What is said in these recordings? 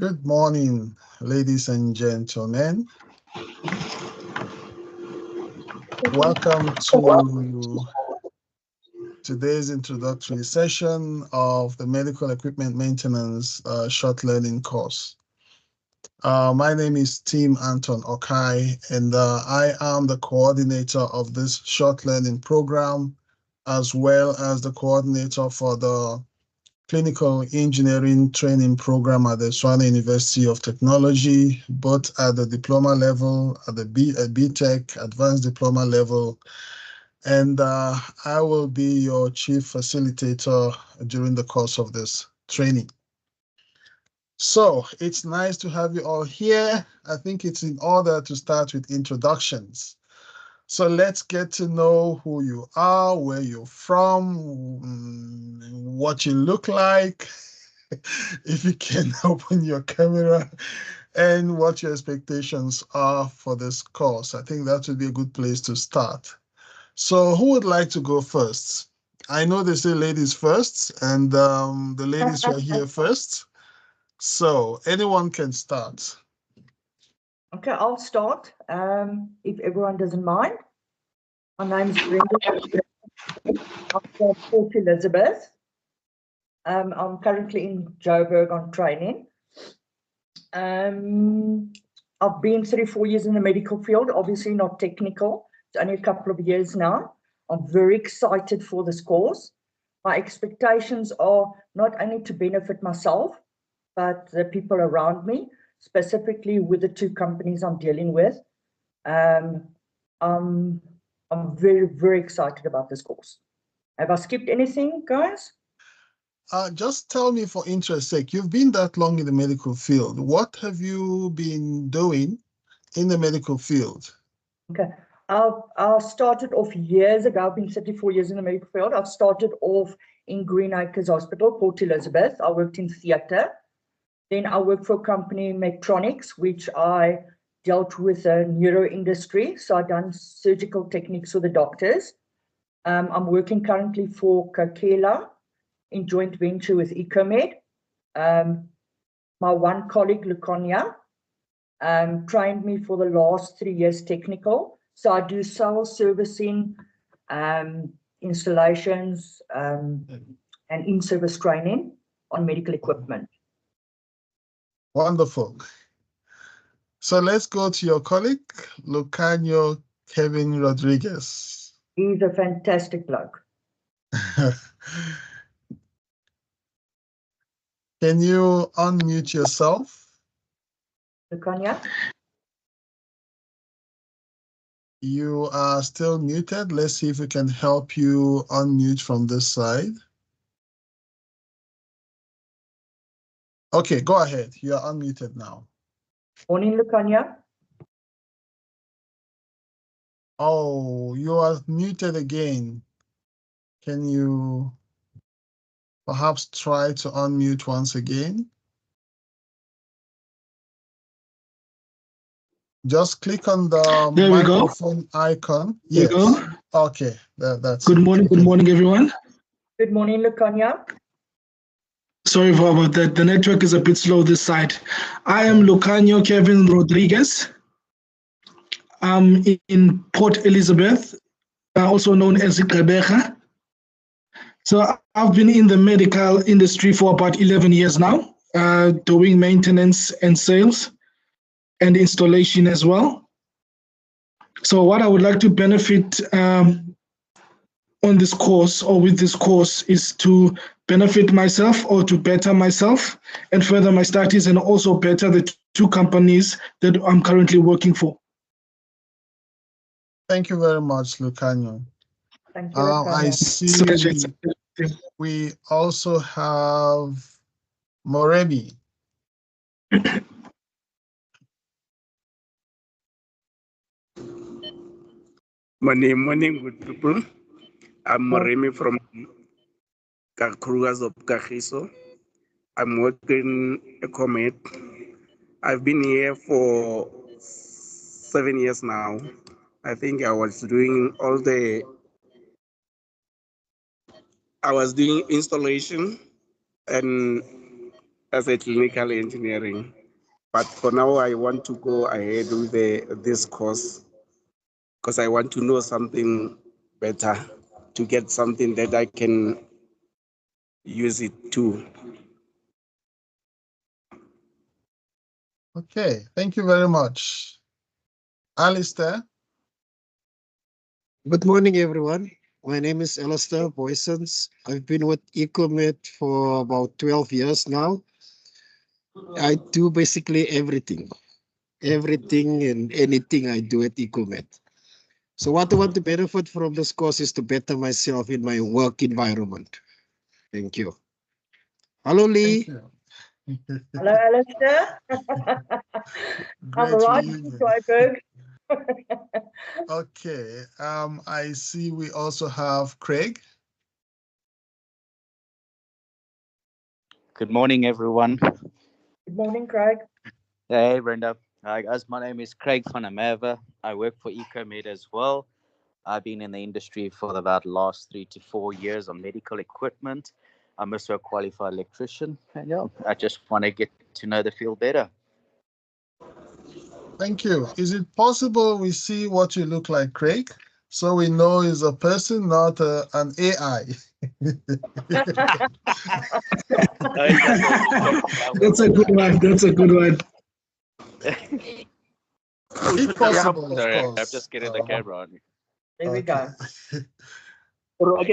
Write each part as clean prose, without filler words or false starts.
Good morning, ladies and gentlemen. Welcome to today's introductory session of the Medical Equipment Maintenance Short Learning course. My name is Tim Anton Okai, and I am the coordinator of this short learning program, as well as the coordinator for the Clinical Engineering Training Program at the Swana University of Technology, both at the diploma level, at the BTech Advanced Diploma level. And I will be your chief facilitator during the course of this training. So it's nice to have you all here. I think it's in order to start with introductions. So let's get to know who you are, where you're from, what you look like, if you can open your camera, and what your expectations are for this course. I think that would be a good place to start. So who would like to go first? I know they say ladies first, and the ladies were here first. So anyone can start. Okay, I'll start, if everyone doesn't mind. My name is Brenda. I'm from Port Elizabeth. I'm currently in Joburg on training. I've been 34 years in the medical field, obviously not technical. It's only a couple of years now. I'm very excited for this course. My expectations are not only to benefit myself, but the people around me, specifically with the two companies I'm dealing with. I'm very, very excited about this course. Have I skipped anything, guys? Just tell me, for interest's sake, you've been that long in the medical field. What have you been doing in the medical field? Okay, I started off years ago. I've been 34 years in the medical field. I've started off in Greenacres Hospital, Port Elizabeth. I worked in theatre. Then I worked for a company, Medtronics, which I dealt with the neuro industry. So I've done surgical techniques for the doctors. I'm working currently for Kakela in joint venture with Ecomed. My one colleague, Luconia, trained me for the last 3 years technical. So I do sales, servicing, installations, and in-service training on medical equipment. Wonderful. So let's go to your colleague, Lucanio Kevin Rodriguez. He's a fantastic bloke. Can you unmute yourself? Luconia? You are still muted. Let's see if we can help you unmute from this side. Okay, go ahead. You are unmuted now. Morning, Luconia. Oh, you are muted again. Can you perhaps try to unmute once again? Just click on the microphone icon. Yes. There we go. Okay, that's Good morning. Good morning, everyone. Good morning, Luconia. Sorry about that. The network is a bit slow this side. I am Lucanio Kevin Rodriguez. I'm in Port Elizabeth, also known as Gqeberha. So I've been in the medical industry for about 11 years now, doing maintenance and sales and installation as well. So what I would like to benefit on this course or with this course is to benefit myself or to better myself and further my studies and also better the two companies that I'm currently working for. Thank you very much, Lucanio. Thank you, I Luconia. see we also have Moremi. Morning, good people. I'm Moremi from Kakrugas of Kagiso. I'm working Ecomed. I've been here for 7 years now. I think I was doing installation and as a clinical engineering. But for now, I want to go ahead with this course because I want to know something better, to get something that I can use it too. Okay, thank you very much. Alistair? Good morning, everyone. My name is Alistair Boysons. I've been with Ecomed for about 12 years now. I do basically everything and anything I do at Ecomed. So what I want to benefit from this course is to better myself in my work environment. Thank you. Hello, Lee. Thank you. Hello, Alistair. I'm Great right reunion. in Joyberg. Okay, I see we also have Craig. Good morning, everyone. Good morning, Craig. Hey, Brenda. Hi, guys. My name is Craig van der Merwe. I work for EcoMed as well. I've been in the industry for about the last 3 to 4 years on medical equipment. I'm also a qualified electrician. And yeah, I just want to get to know the field better. Thank you. Is it possible we see what you look like, Craig? So we know it's a person, not an AI. That's a good one. That's a good one. If possible, of Sorry, course. I'm just getting the camera on. There we go. Oh,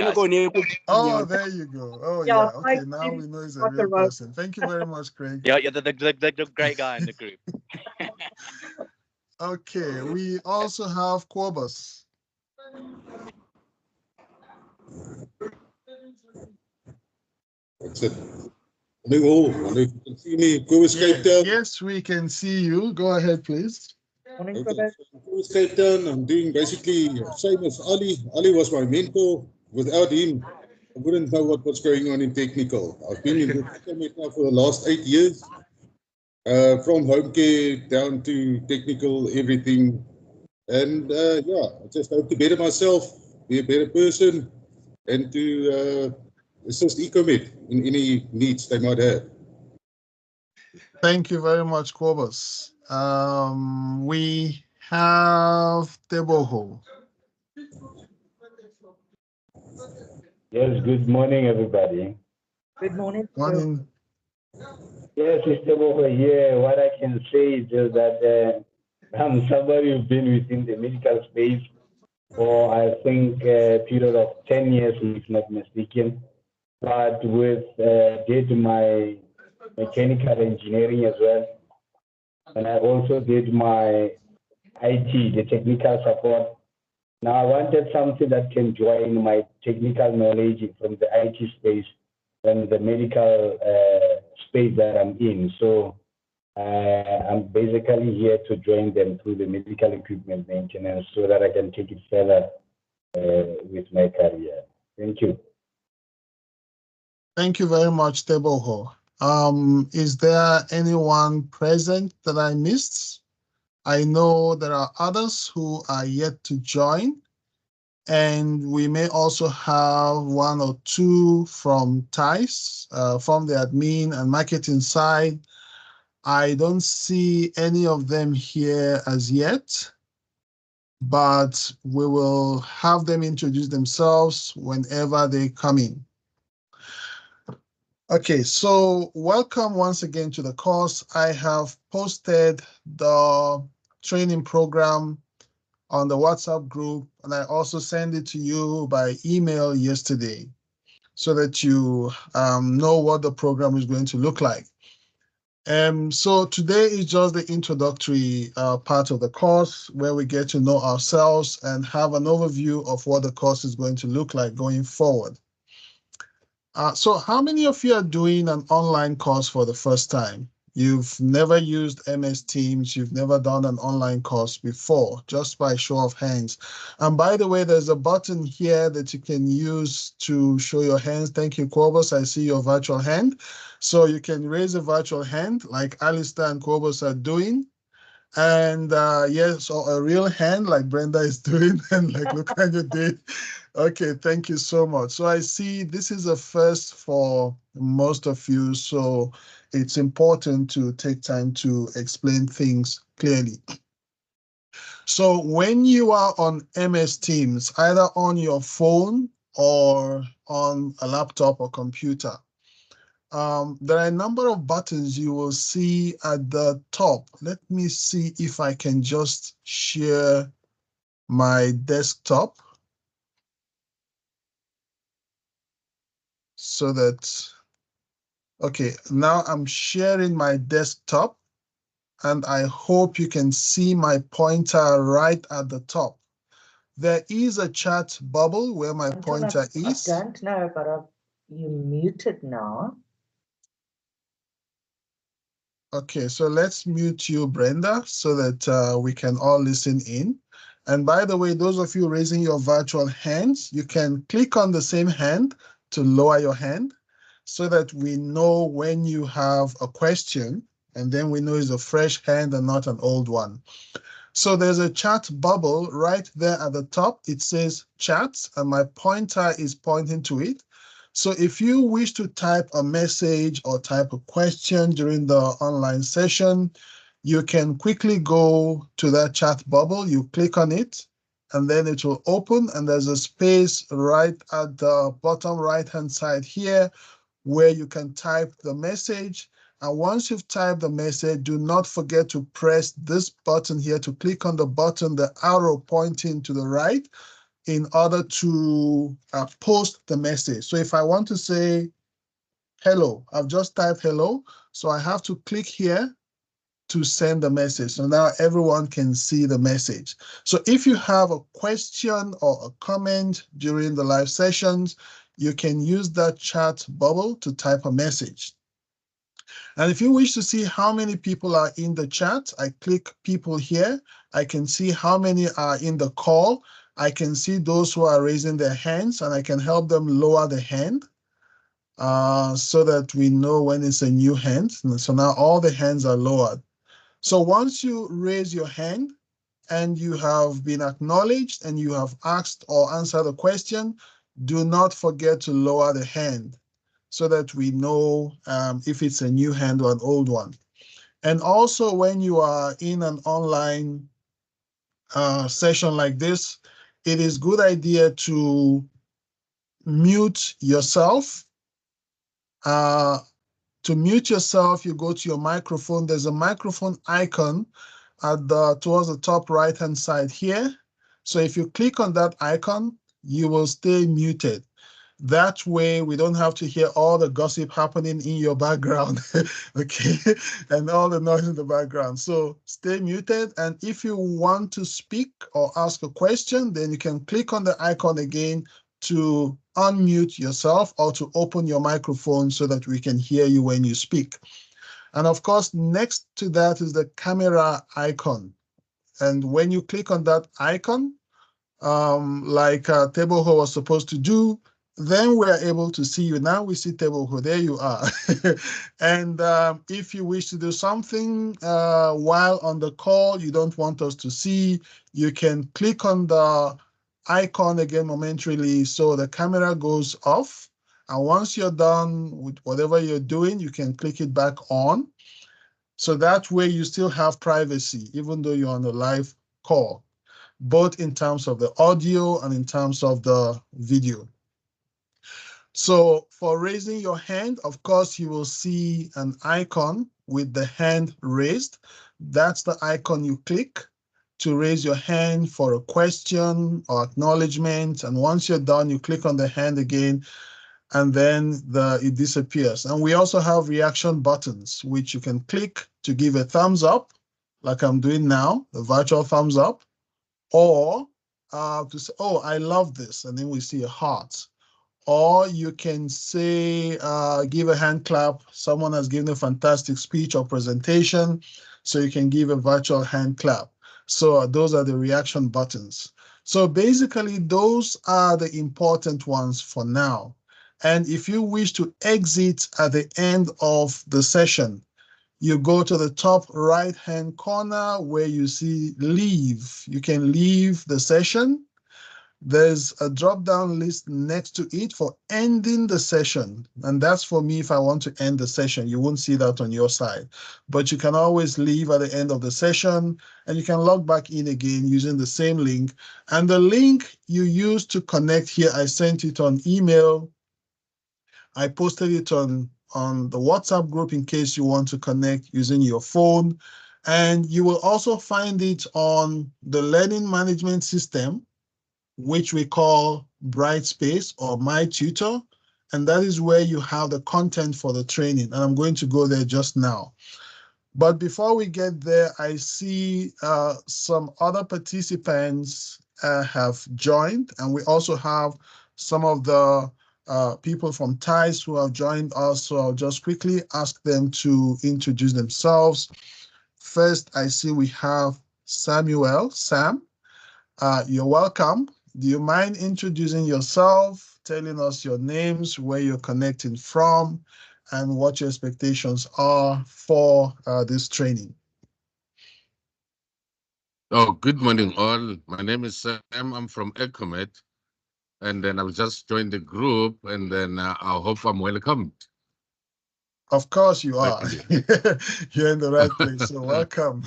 there you go. Oh, Yeah, yeah. Okay, Craig now is we know he's a not real a rogue. person. Thank you very much, Craig. Yeah, the great guy in the group. Okay, we also have Quobus. That's it. Morning all. I know if you can see me. Quobus, Cape Town. Yes, we can see you. Go ahead, please. Morning, Okay. Quebec. Quobus, Cape Town. I'm doing basically same as Ali. Ali was my mentor. Without him, I wouldn't know what's going on in technical. I've been in this now for the last 8 years. From home care down to technical, everything. And yeah, I just hope to better myself, be a better person, and to assist Ecomed in any needs they might have. Thank you very much, Quobus. We have Teboho. Yes, good morning, everybody. Good morning. Morning. Yes, Mr. Boho here. What I can say is just that I'm somebody who's been within the medical space for, I think, a period of 10 years, if not mistaken. But with did my mechanical engineering as well. And I also did my IT, the technical support. Now I wanted something that can join my technical knowledge from the IT space and the medical space that I'm in. So I'm basically here to join them through the medical equipment maintenance so that I can take it further with my career. Thank you. Thank you very much, Teboho. Is there anyone present that I missed? I know there are others who are yet to join, and we may also have 1 or 2 from TICE, from the admin and marketing side. I don't see any of them here as yet, but we will have them introduce themselves whenever they come in. Okay, so welcome once again to the course. I have posted the training program on the WhatsApp group, and I also sent it to you by email yesterday so that you know what the program is going to look like. So today is just the introductory part of the course where we get to know ourselves and have an overview of what the course is going to look like going forward. So how many of you are doing an online course for the first time? You've never used MS Teams, you've never done an online course before, just by show of hands. And by the way, there's a button here that you can use to show your hands. Thank you, Quobus. I see your virtual hand. So you can raise a virtual hand like Alistair and Quobus are doing, And yes, so a real hand like Brenda is doing and like Lucania did. Okay, thank you so much. So I see this is a first for most of you, so it's important to take time to explain things clearly. So when you are on MS Teams, either on your phone or on a laptop or computer, there are a number of buttons you will see at the top. Let me see if I can just share my desktop so that, okay, now I'm sharing my desktop and I hope you can see my pointer right at the top. There is a chat bubble where my pointer is. I don't know, but you're muted now. Okay, so let's mute you, Brenda, so that we can all listen in. And by the way, those of you raising your virtual hands, you can click on the same hand to lower your hand so that we know when you have a question, and then we know it's a fresh hand and not an old one. So there's a chat bubble right there at the top. It says chats, and my pointer is pointing to it. So if you wish to type a message or type a question during the online session, you can quickly go to that chat bubble. You click on it, and then it will open, and there's a space right at the bottom right-hand side here where you can type the message. And once you've typed the message, do not forget to press this button here to click on the button, the arrow pointing to the right, in order to post the message. So if I want to say hello, I've just typed hello. So I have to click here to send the message. So now everyone can see the message. So if you have a question or a comment during the live sessions, you can use that chat bubble to type a message. And if you wish to see how many people are in the chat, I click people here. I can see how many are in the call. I can see those who are raising their hands, and I can help them lower the hand so that we know when it's a new hand. And so now all the hands are lowered. So once you raise your hand and you have been acknowledged and you have asked or answered a question, do not forget to lower the hand so that we know if it's a new hand or an old one. And also when you are in an online session like this, it is a good idea to mute yourself. To mute yourself, you go to your microphone. There's a microphone icon at towards the top right-hand side here. So if you click on that icon, you will stay muted. That way, we don't have to hear all the gossip happening in your background, okay, and all the noise in the background. So stay muted, and if you want to speak or ask a question, then you can click on the icon again to unmute yourself or to open your microphone so that we can hear you when you speak. And of course, next to that is the camera icon. And when you click on that icon, like Teboho was supposed to do, then we're able to see you. Now we see Teboho, there you are. And if you wish to do something while on the call you don't want us to see, you can click on the icon again momentarily so the camera goes off. And once you're done with whatever you're doing, you can click it back on. So that way you still have privacy, even though you're on a live call, both in terms of the audio and in terms of the video. So for raising your hand, of course, you will see an icon with the hand raised. That's the icon you click to raise your hand for a question or acknowledgement. And once you're done, you click on the hand again, and then it disappears. And we also have reaction buttons, which you can click to give a thumbs up, like I'm doing now, the virtual thumbs up, or to say, oh, I love this, and then we see a heart. Or you can say, give a hand clap. Someone has given a fantastic speech or presentation, so you can give a virtual hand clap. So those are the reaction buttons. So basically, those are the important ones for now. And if you wish to exit at the end of the session, you go to the top right-hand corner where you see leave. You can leave the session. There's a drop-down list next to it for ending the session. And that's for me if I want to end the session. You won't see that on your side. But you can always leave at the end of the session, and you can log back in again using the same link. And the link you use to connect here, I sent it on email. I posted it on the WhatsApp group in case you want to connect using your phone. And you will also find it on the learning management system, which we call Brightspace or My Tutor. And that is where you have the content for the training. And I'm going to go there just now. But before we get there, I see some other participants have joined. And we also have some of the people from TIES who have joined us. So I'll just quickly ask them to introduce themselves. First, I see we have Samuel. Sam, you're welcome. Do you mind introducing yourself, telling us your names, where you're connecting from, and what your expectations are for this training? Oh, good morning, all. My name is Sam. I'm from Ecomet, and then I've just joined the group, and then I hope I'm welcomed. Of course you are. You. You're in the right place, so welcome.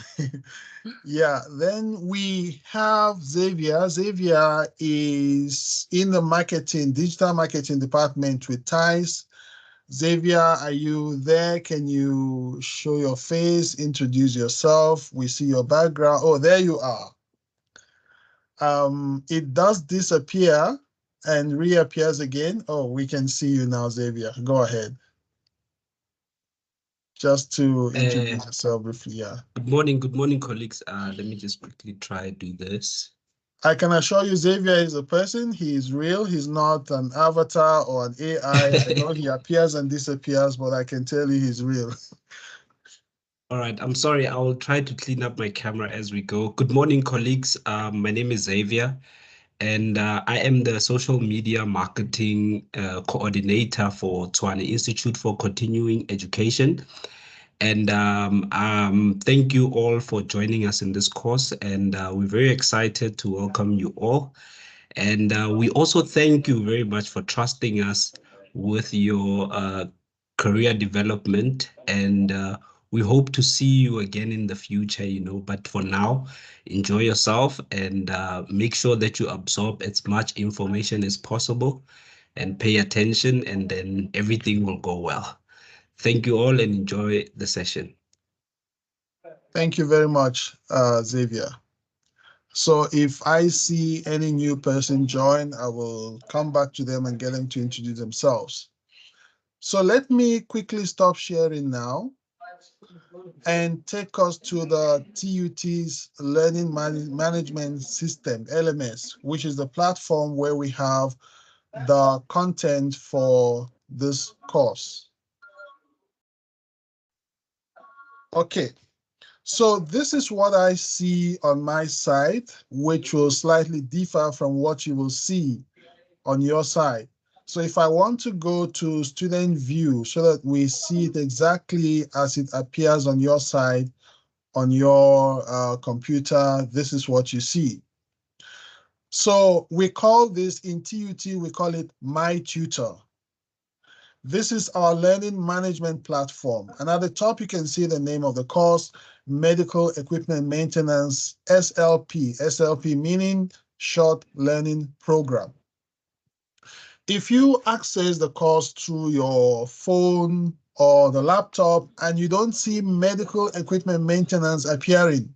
Yeah, then we have Xavier. Xavier is in the digital marketing department with TIES. Xavier, are you there? Can you show your face, introduce yourself? We see your background. Oh, there you are. It does disappear and reappears again. Oh, we can see you now, Xavier. Go ahead. Just to introduce yourself briefly, yeah. Good morning, colleagues. Let me just quickly try to do this. I can assure you Xavier is a person. He is real. He's not an avatar or an AI. I know he appears and disappears, but I can tell you he's real. All right, I'm sorry. I will try to clean up my camera as we go. Good morning, colleagues. My name is Xavier, and I am the social media marketing coordinator for Tshwane Institute for Continuing Education. And thank you all for joining us in this course. And we're very excited to welcome you all. And we also thank you very much for trusting us with your career development. And we hope to see you again in the future, but for now, enjoy yourself and make sure that you absorb as much information as possible and pay attention, and then everything will go well. Thank you all and enjoy the session. Thank you very much, Xavier. So if I see any new person join, I will come back to them and get them to introduce themselves. So let me quickly stop sharing now and take us to the TUT's Learning Management System, LMS, which is the platform where we have the content for this course. Okay, so this is what I see on my side, which will slightly differ from what you will see on your side. So if I want to go to student view so that we see it exactly as it appears on your side, on your computer, this is what you see. So we call this in TUT, we call it My Tutor. This is our learning management platform. And at the top, you can see the name of the course, Medical Equipment Maintenance, SLP. SLP meaning Short Learning Program. If you access the course through your phone or the laptop and you don't see medical equipment maintenance appearing,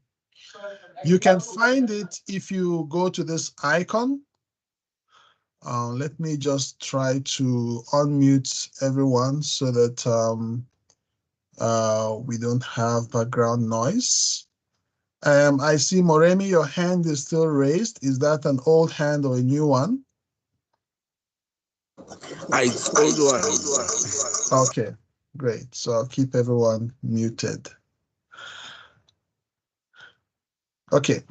you can find it if you go to this icon. Let me just try to unmute everyone so that we don't have background noise. I see Moremi, your hand is still raised. Is that an old hand or a new one? It's old one. Okay, great. So I'll keep everyone muted. Okay.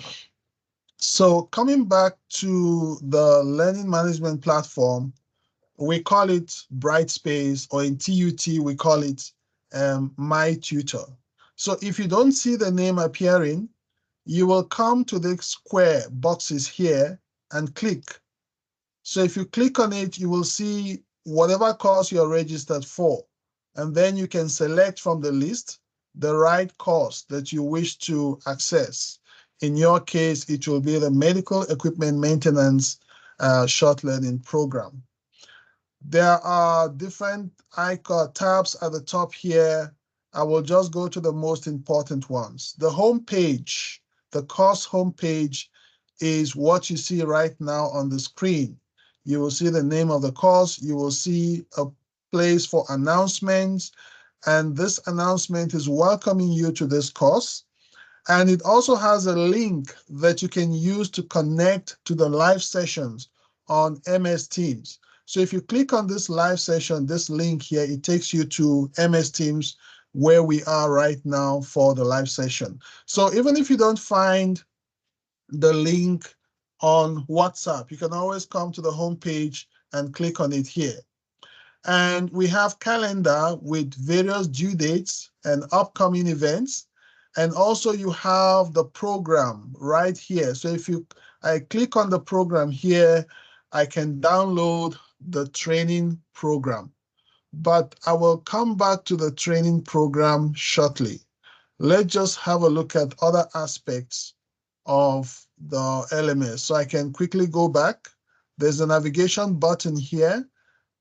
So coming back to the learning management platform, we call it Brightspace, or in TUT, we call it My Tutor. So if you don't see the name appearing, you will come to the square boxes here and click. So if you click on it, you will see whatever course you're registered for. And then you can select from the list the right course that you wish to access. In your case, it will be the Medical Equipment Maintenance Short Learning Program. There are different icon tabs at the top here. I will just go to the most important ones. The home page, the course homepage, is what you see right now on the screen. You will see the name of the course. You will see a place for announcements. And this announcement is welcoming you to this course. And it also has a link that you can use to connect to the live sessions on MS Teams. So if you click on this live session, this link here, it takes you to MS Teams where we are right now for the live session. So even if you don't find the link on WhatsApp, you can always come to the homepage and click on it here. And we have calendar with various due dates and upcoming events. And also you have the program right here. So if I click on the program here, I can download the training program. But I will come back to the training program shortly. Let's just have a look at other aspects of the LMS. So I can quickly go back. There's a navigation button here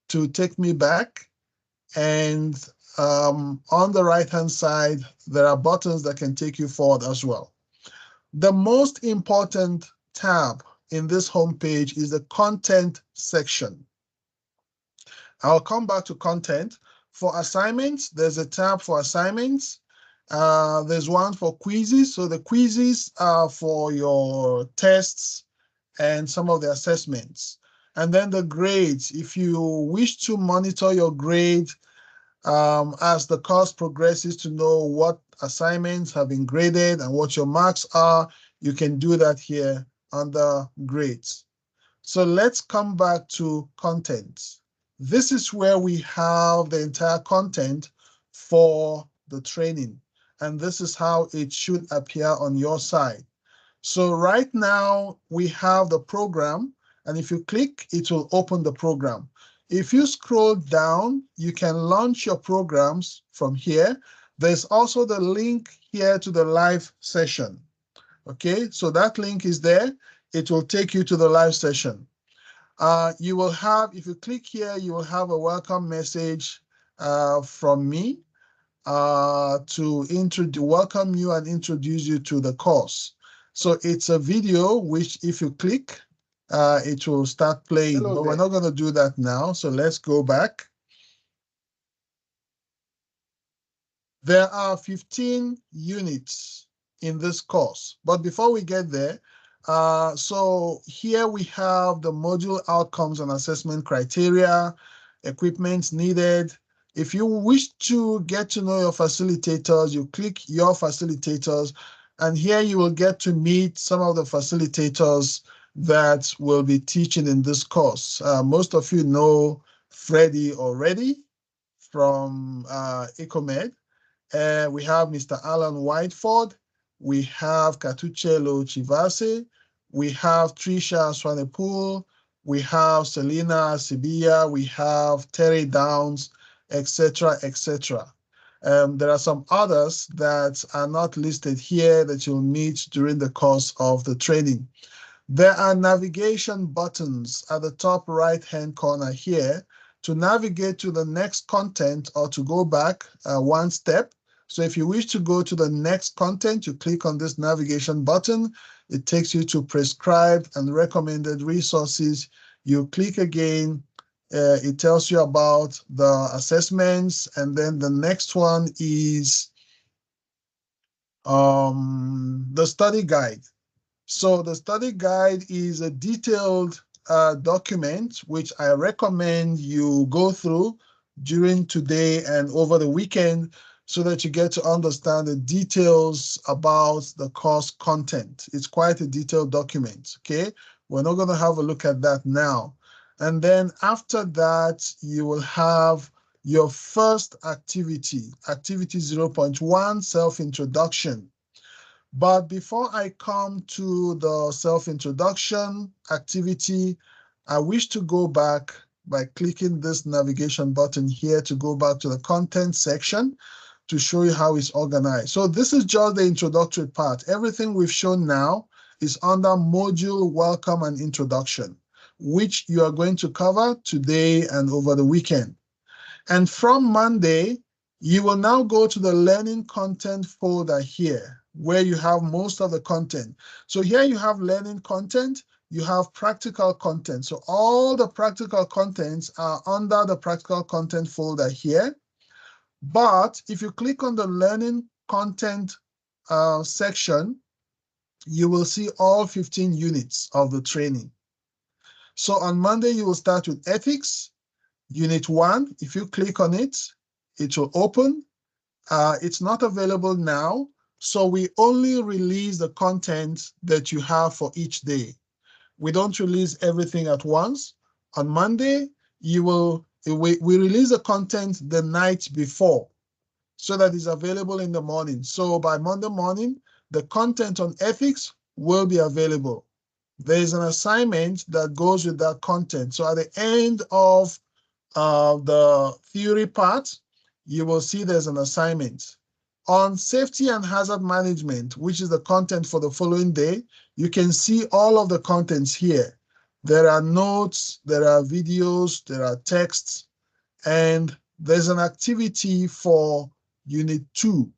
to take me back. And on the right-hand side, there are buttons that can take you forward as well. The most important tab in this homepage is the content section. I'll come back to content. For assignments, there's a tab for assignments. There's one for quizzes. So the quizzes are for your tests and some of the assessments. And then the grades, if you wish to monitor your grade as the course progresses to know what assignments have been graded and what your marks are, you can do that here under grades. So let's come back to content. This is where we have the entire content for the training. And this is how it should appear on your side. So right now we have the program, and if you click, it will open the program. If you scroll down, you can launch your programs from here. There's also the link here to the live session. Okay, so that link is there. It will take you to the live session. You will have, if you click here, you will have a welcome message from me to welcome you and introduce you to the course. So it's a video which if you click, it will start playing. Hello but there. we're not going to do that now. So let's go back. There are 15 units in this course. But before we get there, so here we have the module outcomes and assessment criteria, equipment needed. If you wish to get to know your facilitators, you click your facilitators, and here you will get to meet some of the facilitators that will be teaching in this course. Most of you know Freddie already from Ecomed. We have Mr. Alan Whiteford. We have Katuchelo Chivase. We have Trisha Swanepoel. We have Selena Sibia. We have Terry Downs, etc., etc. There are some others that are not listed here that you'll meet during the course of the training. There are navigation buttons at the top right-hand corner here to navigate to the next content or to go back one step. So if you wish to go to the next content, you click on this navigation button. It takes you to prescribed and recommended resources. You click again. It tells you about the assessments. And then the next one is the study guide. So the study guide is a detailed document which I recommend you go through during today and over the weekend so that you get to understand the details about the course content. It's quite a detailed document, okay? We're not going to have a look at that now. And then after that, you will have your first activity, activity 0.1, self-introduction. But before I come to the self-introduction activity, I wish to go back by clicking this navigation button here to go back to the content section to show you how it's organized. So this is just the introductory part. Everything we've shown now is under module welcome and introduction, which you are going to cover today and over the weekend. And from Monday, you will now go to the learning content folder here, where you have most of the content. So here you have learning content, you have practical content. So all the practical contents are under the practical content folder here. But if you click on the learning content section, you will see all 15 units of the training. So on Monday, you will start with ethics, unit 1. If you click on it, it will open. It's not available now, so we only release the content that you have for each day. We don't release everything at once. On Monday, we release the content the night before so that it's available in the morning. So by Monday morning, the content on ethics will be available. There is an assignment that goes with that content. So at the end of the theory part, you will see there's an assignment. On safety and hazard management, which is the content for the following day, you can see all of the contents here. There are notes, there are videos, there are texts, and there's an activity for unit 2.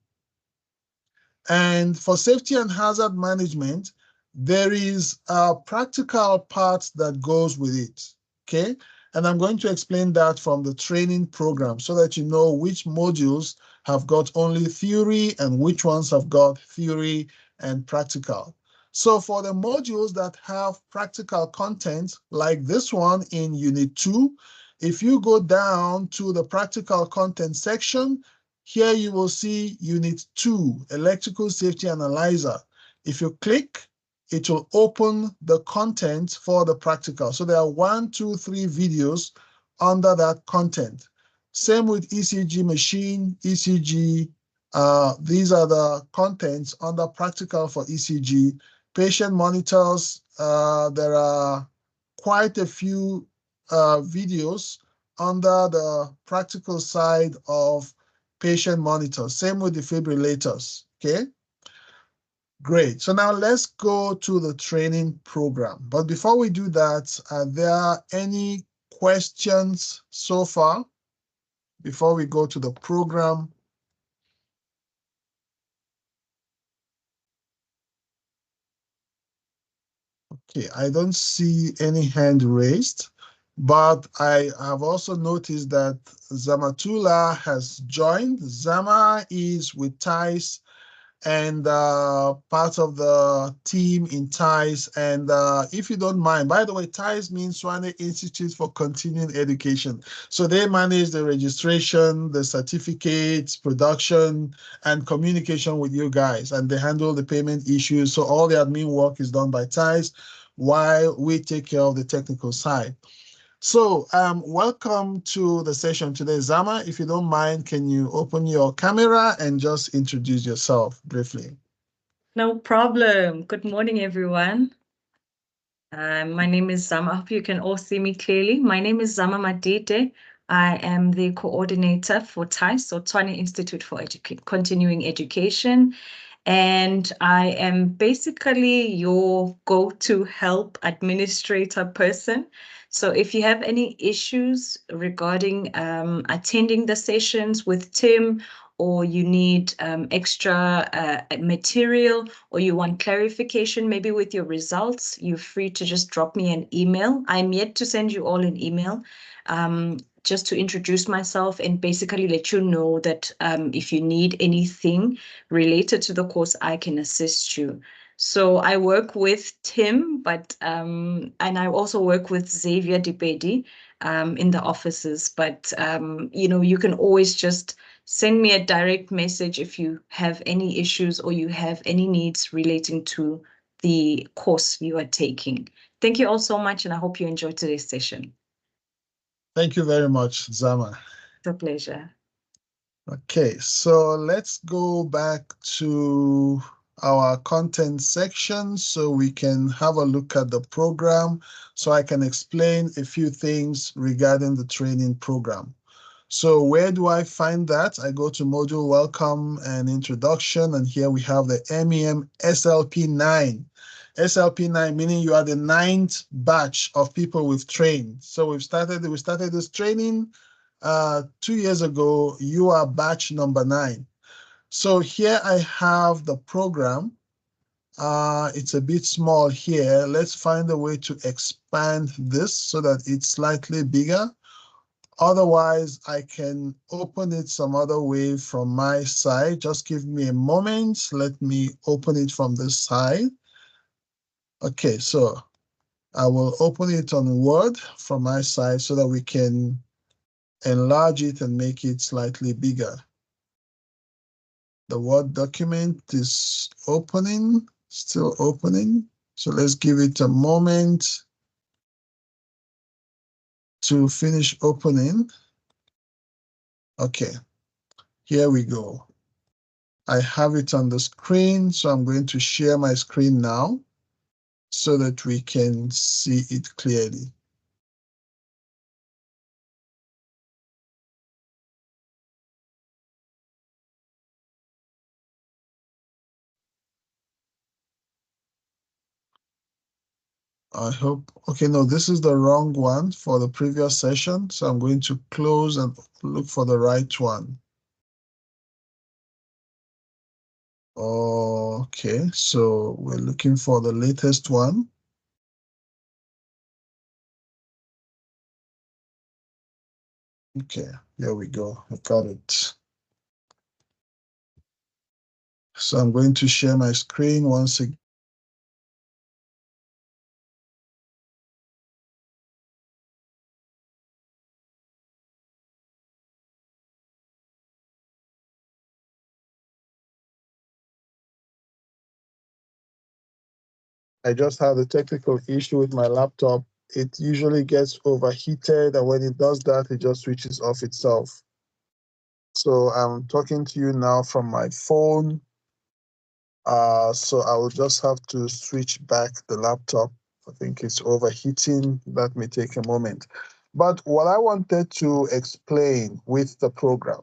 And for safety and hazard management, there is a practical part that goes with it, okay? And I'm going to explain that from the training program so that you know which modules have got only theory and which ones have got theory and practical. So for the modules that have practical content, like this one in Unit 2, if you go down to the practical content section, here you will see Unit 2, Electrical Safety Analyzer. If you click, it will open the content for the practical. So there are 1, 2, 3 videos under that content. Same with ECG machine, ECG. These are the contents under practical for ECG. Patient monitors, there are quite a few videos under the practical side of patient monitors. Same with defibrillators, okay? Great. So now let's go to the training program. But before we do that, are there any questions so far before we go to the program? Okay, I don't see any hand raised, but I have also noticed that Zamatula has joined. Zama is with TICE and part of the team in TICE. And if you don't mind, by the way, TICE means Swane Institute for Continuing Education. So they manage the registration, the certificates, production, and communication with you guys. And they handle the payment issues. So all the admin work is done by TICE while we take care of the technical side. So welcome to the session today. Zama, if you don't mind, can you open your camera and just introduce yourself briefly? No problem. Good morning, everyone. My name is Zama. I hope you can all see me clearly. My name is Zama Madide. I am the coordinator for TICE, so Tshwane Institute for Continuing Education. And I am basically your go-to help administrator person. So if you have any issues regarding attending the sessions with Tim, or you need extra material, or you want clarification maybe with your results, you're free to just drop me an email. I'm yet to send you all an email just to introduce myself and basically let you know that if you need anything related to the course, I can assist you. So I work with Tim, but and I also work with Xavier Dipedi in the offices. But you know, you can always just send me a direct message if you have any issues or you have any needs relating to the course you are taking. Thank you all so much, and I hope you enjoyed today's session. Thank you very much, Zama. It's a pleasure. Okay, so let's go back to our content section so we can have a look at the program so I can explain a few things regarding the training program. So where do I find that? I go to module welcome and introduction, and here we have the MEM SLP9. SLP9 meaning you are the 9th batch of people we've trained. So we started this training 2 years ago. You are batch number 9. So here I have the program. It's a bit small here. Let's find a way to expand this so that it's slightly bigger. Otherwise, I can open it some other way from my side. Just give me a moment. Let me open it from this side. Okay, so I will open it on Word from my side so that we can enlarge it and make it slightly bigger. The Word document is opening, still opening. So let's give it a moment to finish opening. Okay, here we go. I have it on the screen, so I'm going to share my screen now so that we can see it clearly. I hope, okay, no, this is the wrong one for the previous session, so I'm going to close and look for the right one. Okay, so we're looking for the latest one. Okay, here we go. I got it. So I'm going to share my screen once again. I just had a technical issue with my laptop. It usually gets overheated, and when it does that, it just switches off itself. So I'm talking to you now from my phone. So I will just have to switch back the laptop. I think it's overheating. That may take a moment. But what I wanted to explain with the program,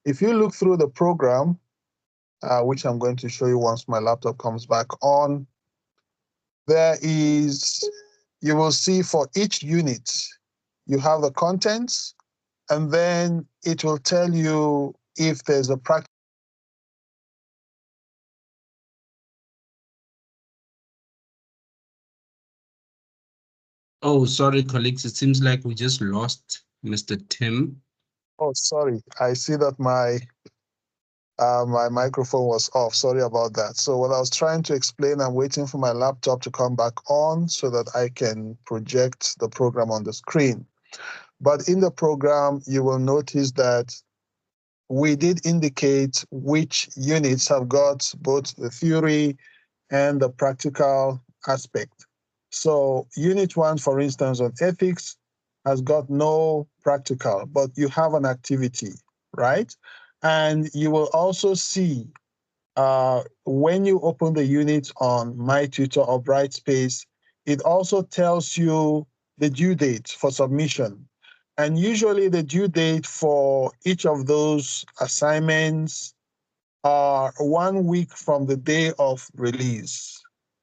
if you look through the program, which I'm going to show you once my laptop comes back on, there is, you will see for each unit, you have the contents, and then it will tell you if there's a practice. Oh, sorry, colleagues. It seems like we just lost Mr. Tim. Oh, sorry. I see that my microphone was off. Sorry about that. So what I was trying to explain, I'm waiting for my laptop to come back on so that I can project the program on the screen. But in the program, you will notice that we did indicate which units have got both the theory and the practical aspect. So unit 1, for instance, on ethics has got no practical, but you have an activity, right? And you will also see when you open the unit on My Tutor or Brightspace, it also tells you the due date for submission. And usually the due date for each of those assignments are 1 week from the day of release.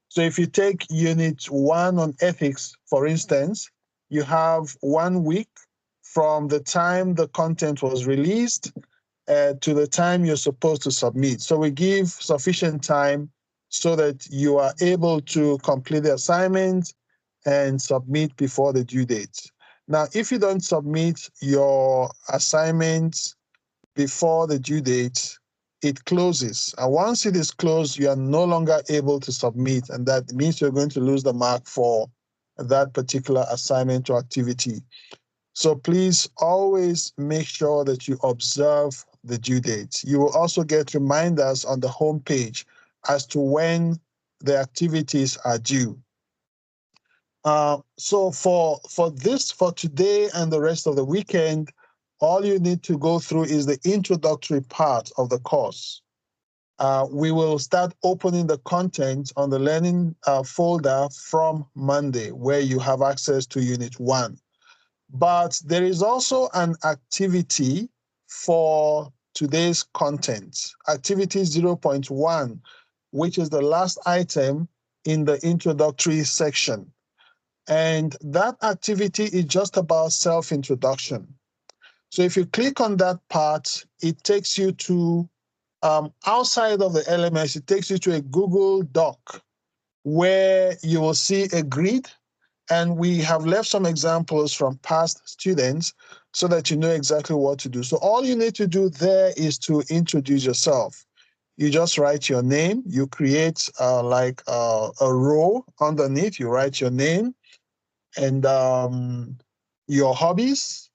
So if you take unit 1 on ethics, for instance, you have 1 week from the time the content was released to the time you're supposed to submit. So we give sufficient time so that you are able to complete the assignment and submit before the due date. Now, if you don't submit your assignment before the due date, it closes. And once it is closed, you are no longer able to submit. And that means you're going to lose the mark for that particular assignment or activity. So please always make sure that you observe the due date. You will also get reminders on the home page as to when the activities are due. So for today and the rest of the weekend, all you need to go through is the introductory part of the course. We will start opening the content on the learning folder from Monday, where you have access to Unit 1. But there is also an activity for today's content, activity 0.1, which is the last item in the introductory section. And that activity is just about self-introduction. So if you click on that part, it takes you to, outside of the LMS, it takes you to a Google Doc where you will see a grid. And we have left some examples from past students so that you know exactly what to do. So all you need to do there is to introduce yourself. You just write your name. You create like a row underneath. You write your name and your hobbies,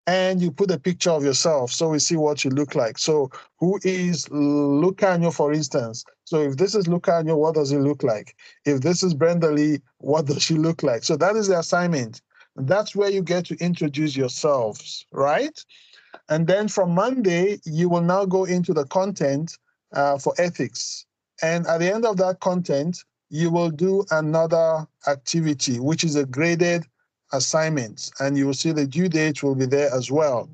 and you put a picture of yourself so we see what you look like. So who is Lucanio, for instance? So if this is Lucanio, what does he look like? If this is Brenda Lee, what does she look like? So that is the assignment. That's where you get to introduce yourselves, right? And then from Monday, you will now go into the content for ethics. And at the end of that content, you will do another activity, which is a graded assignment. And you will see the due date will be there as well.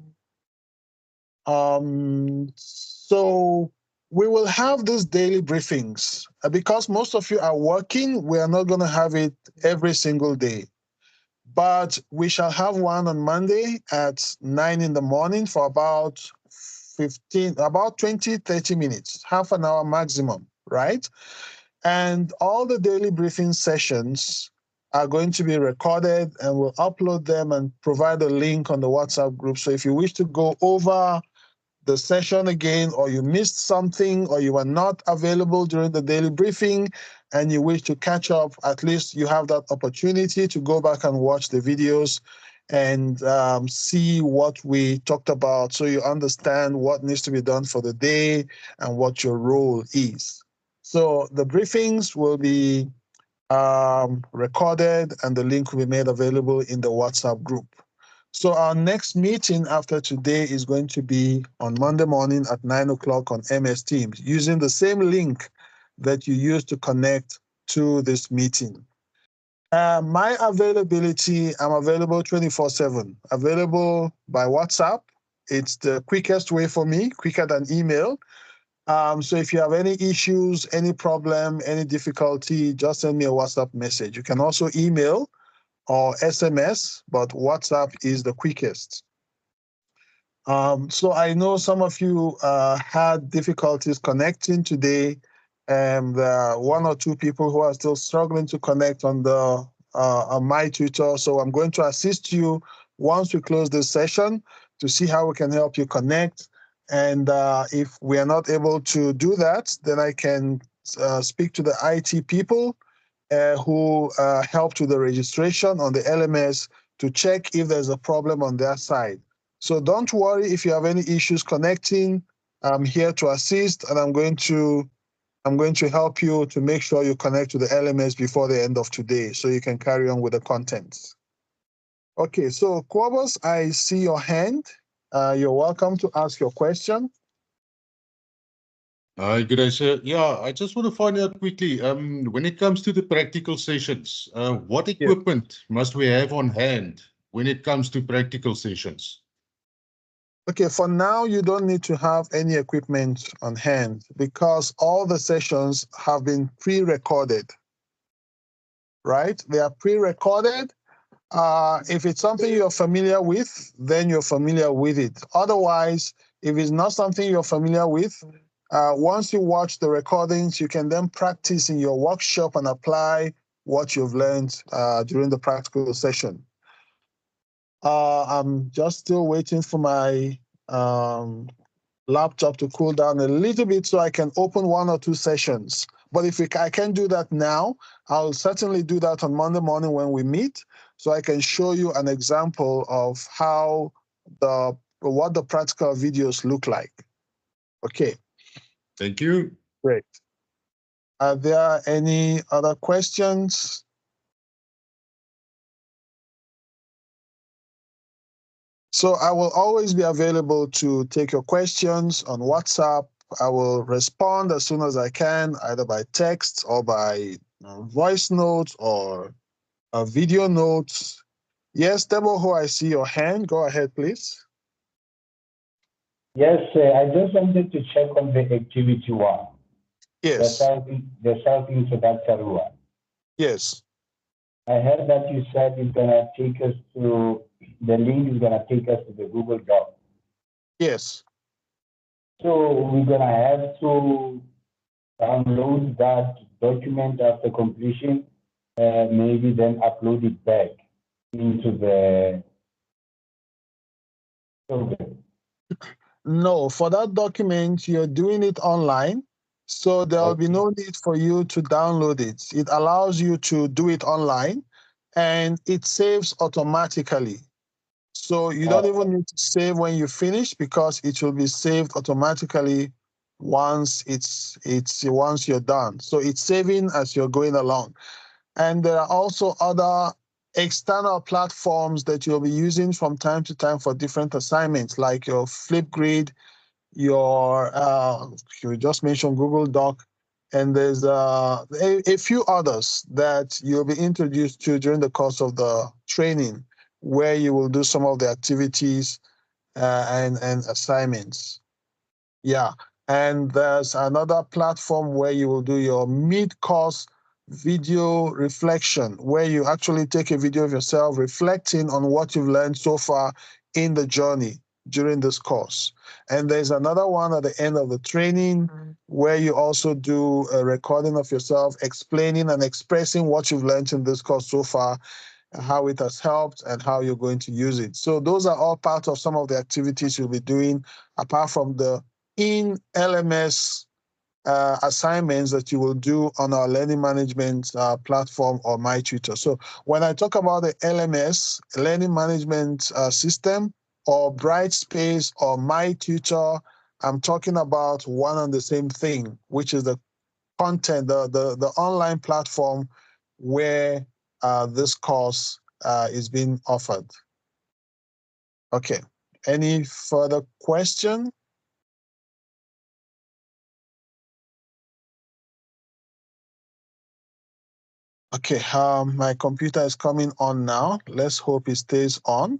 So we will have these daily briefings. Because most of you are working, we are not going to have it every single day. But we shall have one on Monday at 9 in the morning for about 20, 30 minutes, half an hour maximum, right? And all the daily briefing sessions are going to be recorded, and we'll upload them and provide a link on the WhatsApp group. So if you wish to go over the session again, or you missed something, or you were not available during the daily briefing and you wish to catch up, at least you have that opportunity to go back and watch the videos and see what we talked about, so you understand what needs to be done for the day and what your role is. So the briefings will be recorded, and the link will be made available in the WhatsApp group. So our next meeting after today is going to be on Monday morning at 9 o'clock on MS Teams, using the same link that you used to connect to this meeting. My availability, I'm available 24/7, available by WhatsApp. It's the quickest way for me, quicker than email. So if you have any issues, any problem, any difficulty, just send me a WhatsApp message. You can also email or SMS, but WhatsApp is the quickest. So I know some of you had difficulties connecting today, and one or two people who are still struggling to connect on the on my tutor. So I'm going to assist you once we close this session to see how we can help you connect. And if we are not able to do that, then I can speak to the IT people who helped with the registration on the LMS to check if there's a problem on their side. So don't worry if you have any issues connecting. I'm here to assist, and I'm going to help you to make sure you connect to the LMS before the end of today, so you can carry on with the contents. Okay, so Quabos, I see your hand. You're welcome to ask your question. Hi, good day, sir. Yeah, I just want to find out quickly, when it comes to the practical sessions, what equipment must we have on hand when it comes to practical sessions? Okay, for now, you don't need to have any equipment on hand because all the sessions have been pre-recorded, right? They are pre-recorded. If it's something you're familiar with, then you're familiar with it. Otherwise, if it's not something you're familiar with, once you watch the recordings, you can then practice in your workshop and apply what you've learned during the practical session. I'm just still waiting for my laptop to cool down a little bit so I can open one or two sessions. But if I can't do that now, I'll certainly do that on Monday morning when we meet, so I can show you an example of how what the practical videos look like. Okay. Thank you. Great. Are there any other questions? So I will always be available to take your questions on WhatsApp. I will respond as soon as I can, either by text or by voice notes or video notes. Yes, Deboho, I see your hand. Go ahead, please. Yes, I just wanted to check on the activity one. Yes. The self-introductory one. Yes. I heard that you said it's gonna take us to, the link is gonna take us to the Google Doc. Yes. So we're gonna have to download that document after completion, maybe then upload it back into the program. No, for that document, you're doing it online. So there'll be no need for you to download it. It allows you to do it online and it saves automatically. So you don't even need to save when you finish because it will be saved automatically once once you're done. So it's saving as you're going along. And there are also other external platforms that you'll be using from time to time for different assignments, like your Flipgrid, you just mentioned Google Doc, and there's a few others that you'll be introduced to during the course of the training, where you will do some of the activities and assignments. Yeah, and there's another platform where you will do your mid-course video reflection, where you actually take a video of yourself reflecting on what you've learned so far in the journey during this course. And there's another one at the end of the training where you also do a recording of yourself explaining and expressing what you've learned in this course so far, how it has helped and how you're going to use it. So those are all part of some of the activities you'll be doing apart from the in LMS assignments that you will do on our learning management platform or MyTutor. So when I talk about the LMS, learning management system, or Brightspace or MyTutor, I'm talking about one and the same thing, which is the content, the online platform where this course is being offered. Okay, any further question? Okay, my computer is coming on now. Let's hope it stays on.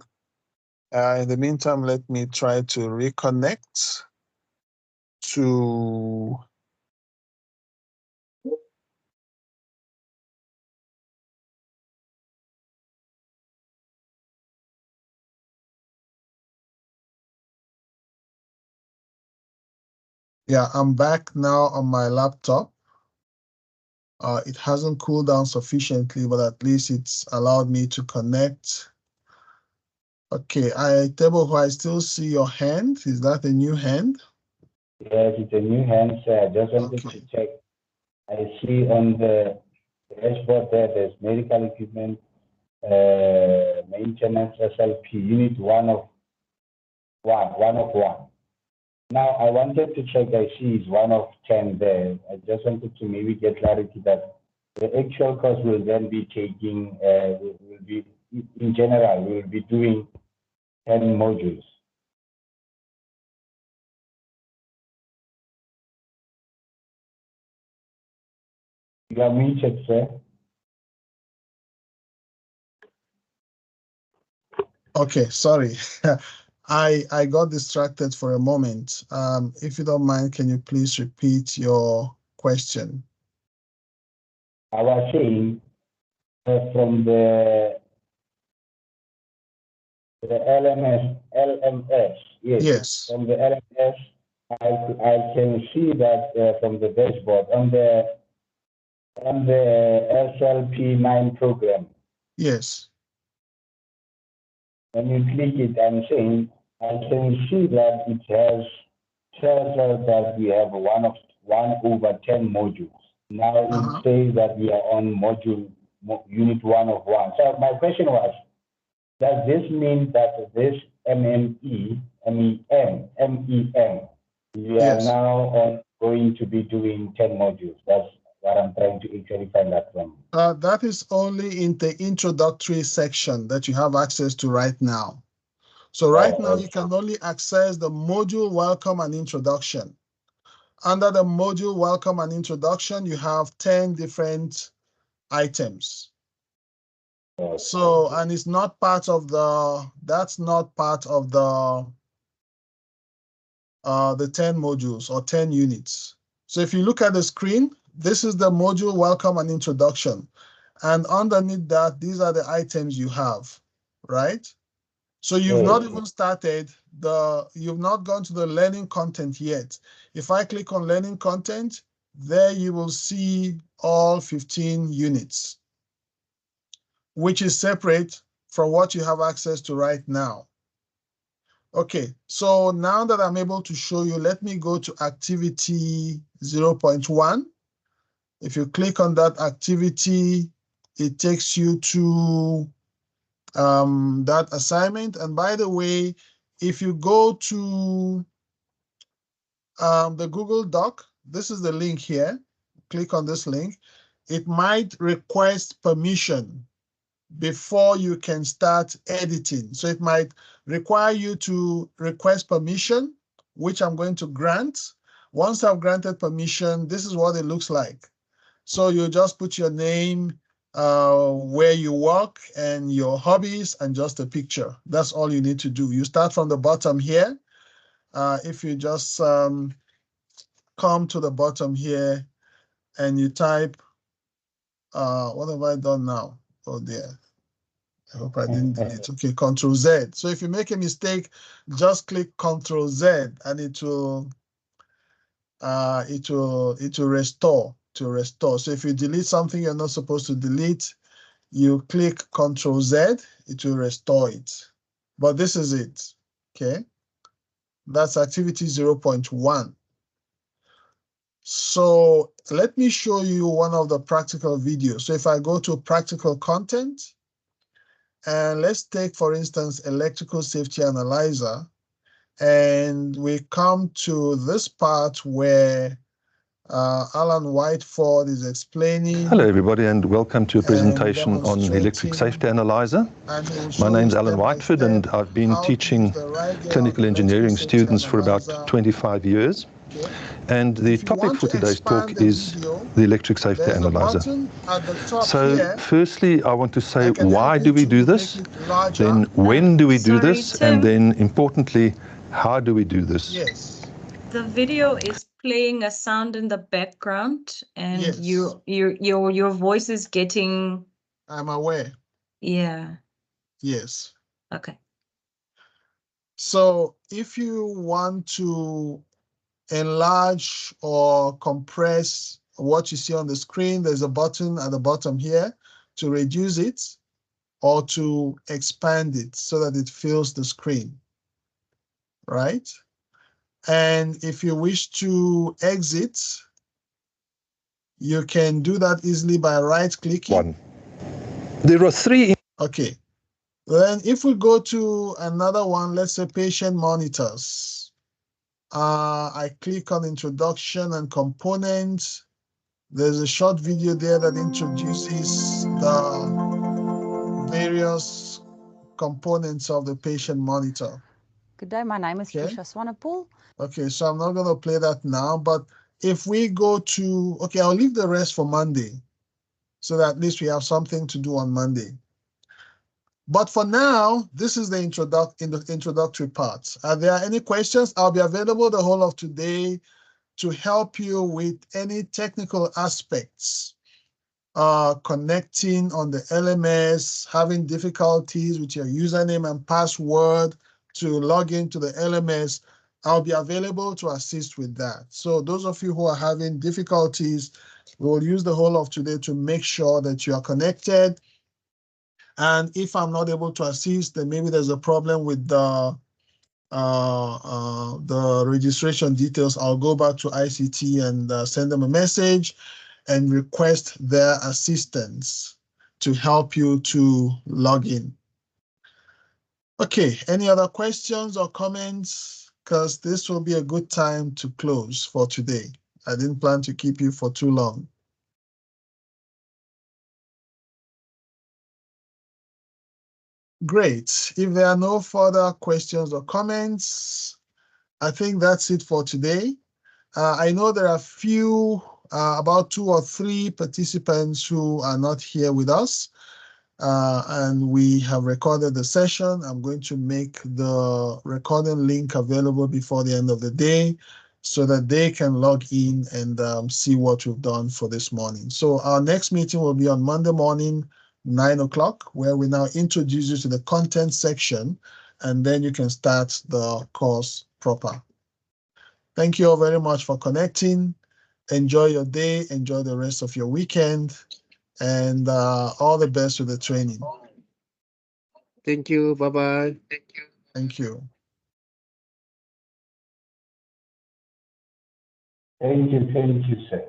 In the meantime, let me try to reconnect to yeah, I'm back now on my laptop. It hasn't cooled down sufficiently, but at least it's allowed me to connect. Okay, Teboho, I still see your hand. Is that a new hand? Yes, it's a new hand, sir. I just wanted to check. I see on the dashboard there's medical equipment, maintenance SLP, unit one of one. Now, I wanted to check, I see it's 1 of 10 there. I just wanted to maybe get clarity that the actual course will then be taking, will be, in general, we will be doing 10 modules. You are muted, sir. Okay, sorry. I got distracted for a moment. If you don't mind, can you please repeat your question? I was saying from the LMS, yes. From the LMS, I can see that from the dashboard on the SLP9 program. Yes. When you click it, I'm saying I can see that it tells us that we have 1 over 10 modules. Now it says that we are on unit 1 of 1. So my question was, does this mean that this MEM, we are now going to be doing 10 modules? That's what I'm trying to actually find out from. That is only in the introductory section that you have access to right now. So right now you can only access the module welcome and introduction. Under the module welcome and introduction, you have 10 different items. So, and it's not part of the, that's not part of the 10 modules or 10 units. So if you look at the screen, this is the module welcome and introduction. And underneath that, these are the items you have, right? So you've not even started you've not gone to the learning content yet. If I click on learning content, there you will see all 15 units, which is separate from what you have access to right now. Okay, so now that I'm able to show you, let me go to activity 0.1. If you click on that activity, it takes you to that assignment. And by the way, if you go to the Google Doc, this is the link here. Click on this link. It might request permission before you can start editing. So it might require you to request permission, which I'm going to grant. Once I've granted permission, this is what it looks like. So you just put your name, where you work and your hobbies and just a picture. That's all you need to do. You start from the bottom here. If you just come to the bottom here and you type, what have I done now? Oh dear. I hope I didn't delete. Okay, Control Z. So if you make a mistake, just click Control Z and it will restore to restore. So if you delete something you're not supposed to delete, you click Control Z, it will restore it. But this is it. Okay. That's activity 0.1. So let me show you one of the practical videos. So if I go to practical content, and let's take, for instance, electrical safety analyzer, and we come to this part where Alan Whiteford is explaining. Hello everybody and welcome to a presentation on the electric safety analyzer. My name's Alan Whiteford and I've been teaching clinical engineering students for about 25 years. And the topic for today's talk is the electric safety analyzer. So firstly, I want to say, why do we do this? Then when do we do this? And then importantly, how do we do this? Yes. The video is playing a sound in the background and yes. your voice is getting. I'm aware. Yeah. Yes. Okay. So if you want to enlarge or compress what you see on the screen, there's a button at the bottom here to reduce it or to expand it so that it fills the screen, right? And if you wish to exit, you can do that easily by right-clicking. There are three. Okay. Then if we go to another one, let's say patient monitors. I click on introduction and components. There's a short video there that introduces the various components of the patient monitor. Good day, my name is Trisha Swanepoel. Okay, so I'm not going to play that now, but if we go to, okay, I'll leave the rest for Monday so that at least we have something to do on Monday. But for now, this is the introductory part. Are there any questions? I'll be available the whole of today to help you with any technical aspects, connecting on the LMS, having difficulties with your username and password to log into the LMS. I'll be available to assist with that. So those of you who are having difficulties, we'll use the whole of today to make sure that you are connected. And if I'm not able to assist, then maybe there's a problem with the registration details. I'll go back to ICT and send them a message and request their assistance to help you to log in. Okay, any other questions or comments? Because this will be a good time to close for today. I didn't plan to keep you for too long. Great. If there are no further questions or comments, I think that's it for today. I know there are few, about 2 or 3 participants who are not here with us, and we have recorded the session. I'm going to make the recording link available before the end of the day so that they can log in and see what we've done for this morning. So our next meeting will be on Monday morning, 9 o'clock, where we now introduce you to the content section, and then you can start the course proper. Thank you all very much for connecting. Enjoy your day, enjoy the rest of your weekend, and all the best with the training. Thank you. Bye-bye. Thank you. Thank you, sir.